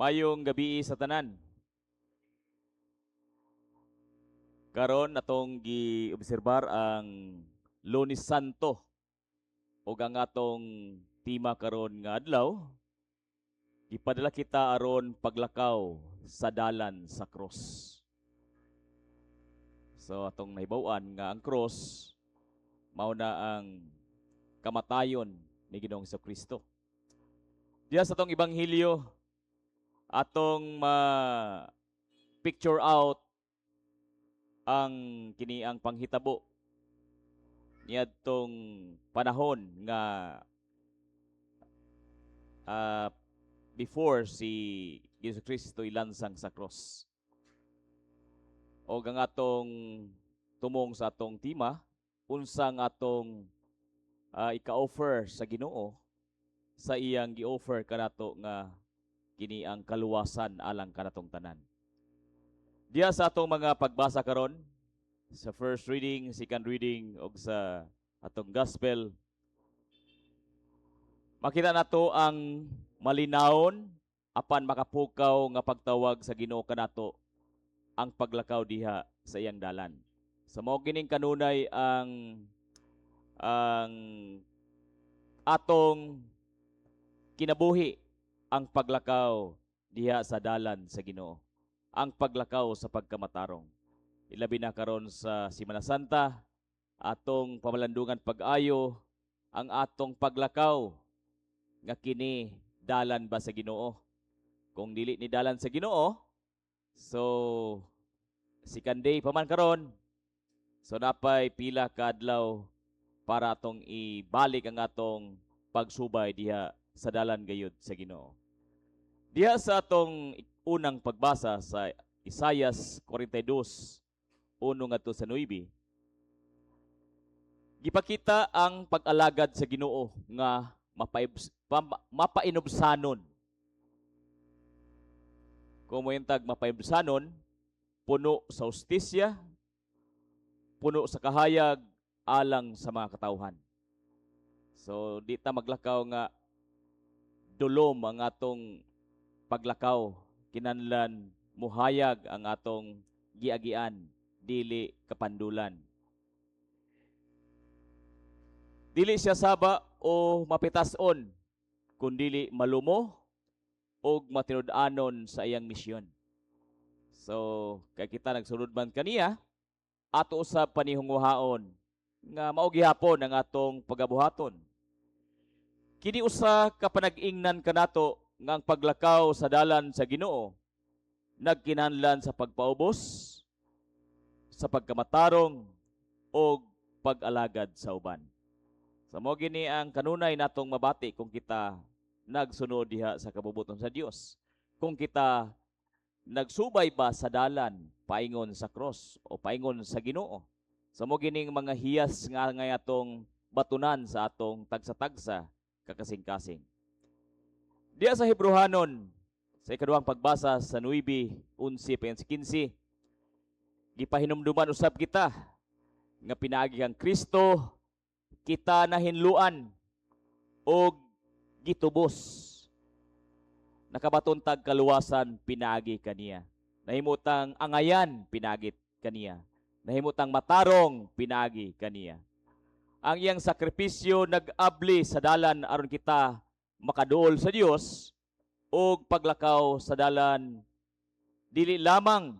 Mayong gabi sa tanan. Karon atong giobserbar ang Lunes Santo ug ang atong tema karon nga adlaw gipadala kita aron paglakaw sa dalan sa cross. So atong nahibaw-an nga ang cross mao na ang kamatayon ni Ginoong Kristo. Diya sa atong ebanghelyo atong picture out ang kini ang panghitabo niadtong panahon nga before si Hesus Kristo ilansang sa cross. O ang atong tumong sa atong tema, unsang atong ika-offer sa Ginoo sa iyang gi-offer kanato nga kini ang kaluwasan alang kanatong tanan. Diya sa atong mga pagbasa karon sa first reading, second reading ug sa atong gospel, makita nato ang malinawon apan makapukaw nga pagtawag sa Ginoo kanato ang paglakaw diha sa iyang dalan. Sa mao kining kanunay ang atong kinabuhi ang paglakaw diha sa dalan sa Ginoo. Ang paglakaw sa pagkamatarong. Ilabi na karon sa Semana Santa, atong pamalandungan pag-ayo ang atong paglakaw nga kini dalan ba sa Ginoo. Kung dili ni dalan sa Ginoo, so second day pa man karon. So napay pila ka adlaw para atong ibalik ang atong pagsubay diha sa dalan gayud sa Ginoo. Diha sa atong unang pagbasa sa Isaias 42, 1 ngadto sa 9, gipakita ang pag-alagad sa Ginoo nga mapainubsanon. Kung mo mapainubsanon, puno sa hustisya, puno sa kahayag, alang sa mga katawhan. So, di ta maglakaw nga dulom ang atong paglakaw, kinanlan muhayag ang atong giagian, dili kapandulan. Dili siya saba o mapitason, kundili malumo o matinud-anon sa iyang misyon. So, kay kita nagsulod man kaniya, ato usab panihunguhaon nga mao gihapon ang atong pagabuhaton. Kini usa ka panag-ingnan kanato nga ang paglakaw sa dalan sa Ginoo nagkinahanglan sa pagpaubos, sa pagkamatarong o pag-alagad sa uban. Sa mao gini ang kanunay natong mabati kung kita nagsunod diha sa kabubuton sa Dios. Kung kita nagsubay ba sa dalan paingon sa cross o paingon sa Ginoo. Sa mao gining mga hiyas nga atong batunan sa atong tagsa-tagsa kakasing-kasing. Diya sa Hebrehanon, sa ikaduhang pagbasa sa 9:11-15, gipahinumduman usab kita nga pinaagi kang Kristo, kita nahinluan o gitubos. Nakabatuntag kaluwasan pinaagi kaniya. Nahimutang angayan pinagit kaniya. Nahimutang matarong pinagi kaniya. Ang iyang sakripisyo nag-abli sa dalan aron kita makaduol sa Dios o paglakaw sa dalan dili lamang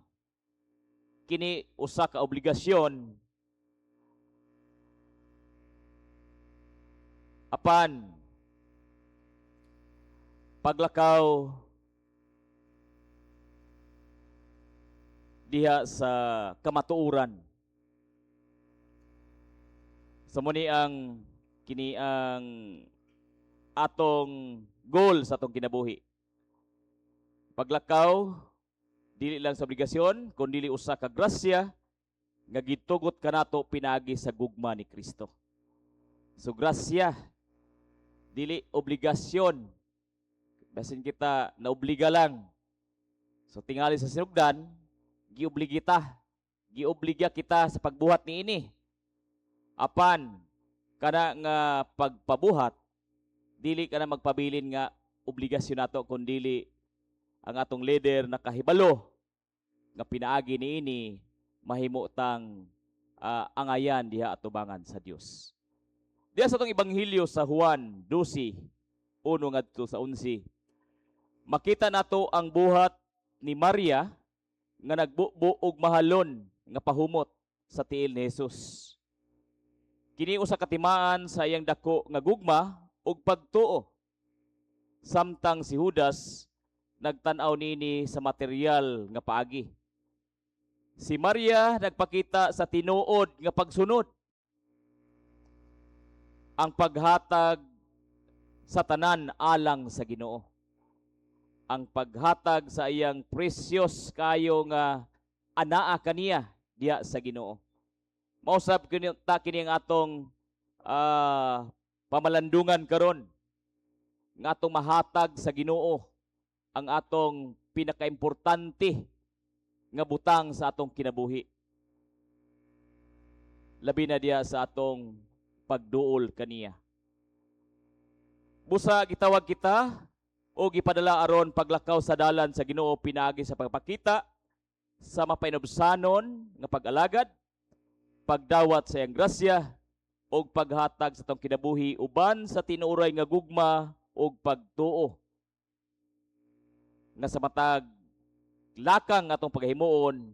kini usa ka obligasyon apan paglakaw diha sa kamatuoran. Sa muni ang kini ang atong goal sa atong kinabuhi. Paglakaw dili lang sa obligasyon kundi usa ka grasya nga gitugot kanato pinagi sa gugma ni Kristo. So grasya dili obligasyon. Basin kita naobliga lang. So tingali sa sinugdan, giobliga kita sa pagbuhat niini. Apan kana nga pagpabuhat dili ka na magpabilin nga obligasyon nato kundi ang atong leader nakahibalo nga pinaagi niini mahimo tang angayan diha atubangan sa Dios. Diha sa atong ebanghelyo sa Juan 12:1 ngadto sa 11, makita nato ang buhat ni Maria nga nagbubo og mahalon nga pahumot sa tiil ni Jesus. Kini usa ka timaan sa iyang dako nga gugma ug pagtuo. Samtang si Judas nagtan-aw nini sa material nga paagi. Si Maria nagpakita sa tinuod nga pagsunod. Ang paghatag sa tanan alang sa Ginoo. Ang paghatag sa iyang precious kayo nga anaa kaniya diya sa Ginoo. Mausab kini ang atong pamalandungan karon nga atong mahatag sa Ginoo ang atong pinakaimportante nga butang sa atong kinabuhi. Labi na diya sa atong pagduol kaniya. Busa gitawag kita o gipadala aron paglakaw sa dalan sa Ginoo pinaagi sa pagpakita sa mapainobsanon nga pag-alagad, pagdawat sa iyang grasya o paghatag sa atong kinabuhi uban sa tinuoray nga gugma o pagtuo. Nga sa matag lakang atong paghimuon,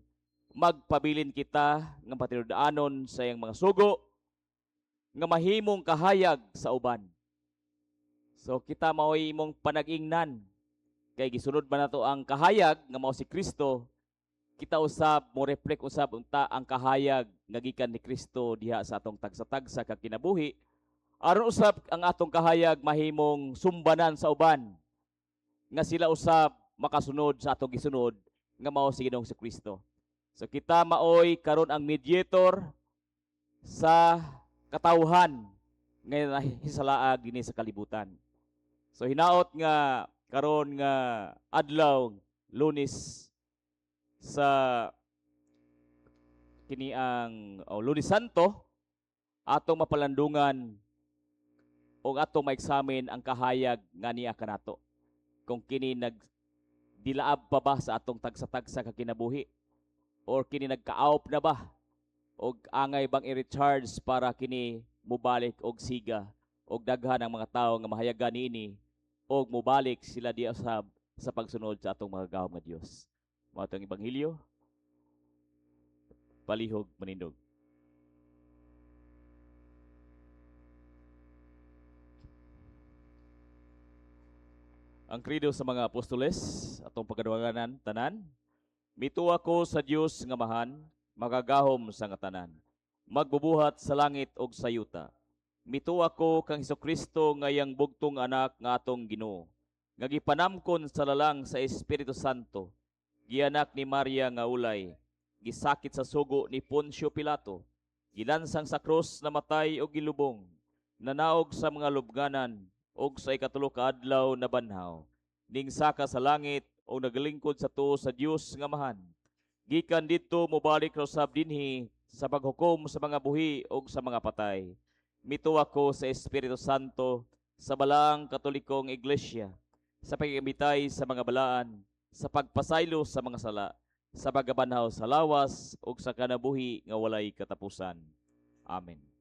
magpabilin kita nga patinud-anon sa iyang mga sugo nga mahimong kahayag sa uban. So kita mao'y imong panag-ingnan kay gisunod ba nato ang kahayag nga mao si Kristo, kita usab mo reflect usab unta ang kahayag nga gikan ni Kristo diha sa atong tagsa-tagsa ka kinabuhi, aron usab ang atong kahayag mahimong sumbanan sa uban nga sila usab makasunod sa atong gisunod nga mao si Ginoong Kristo. So kita maoy karon ang mediator sa katawhan nga nahisalaag dinhi sa kalibutan. So hinaot nga karon nga adlaw Lunes sa kini ang Lunes Santo, atong mapalandungan o atong ma-examine ang kahayag nga niya kanato. Kung kini nagdilaab pa ba sa atong tagsa-tagsa ka kinabuhi, or kini nagka-aop na ba og angay bang i-recharge para kini mubalik og siga og daghan ang mga tawo nga mahayagan niini og mubalik sila diya sa pagsunod sa atong mga gahom nga Dios. Mao atong ebanghelyo, palihog manindog. Ang credo sa mga apostoles atong pagkadunganan tanan, mituwa ko sa Dios nga mahan, magagahom sa nga tanan, magbubuhat sa langit og sa yuta. Mituwa ko kang Hesukristo nga yang bugtong anak nga atong Ginoo, nga gipanamkon sa lalang sa Espiritu Santo, gianak ni Maria nga ulay, gisakit sa sugo ni Poncio Pilato, gilansang sa krus na matay og gilubong, nanaog sa mga lubganan og sa ikatulo ka adlaw na banhaw, ning saka sa langit o nagalingkod sa tuo sa Dios nga mahan. Gikan didto mobalik usab dinhi sa paghukom sa mga buhi o sa mga patay. Mituwa ko sa Espiritu Santo, sa balaang katolikong iglesia, sa pagigamitay sa mga balaan, sa pagpasaylo sa mga sala, sa pagabanhaw sa lawas o sa kanabuhi nga walay katapusan. Amen.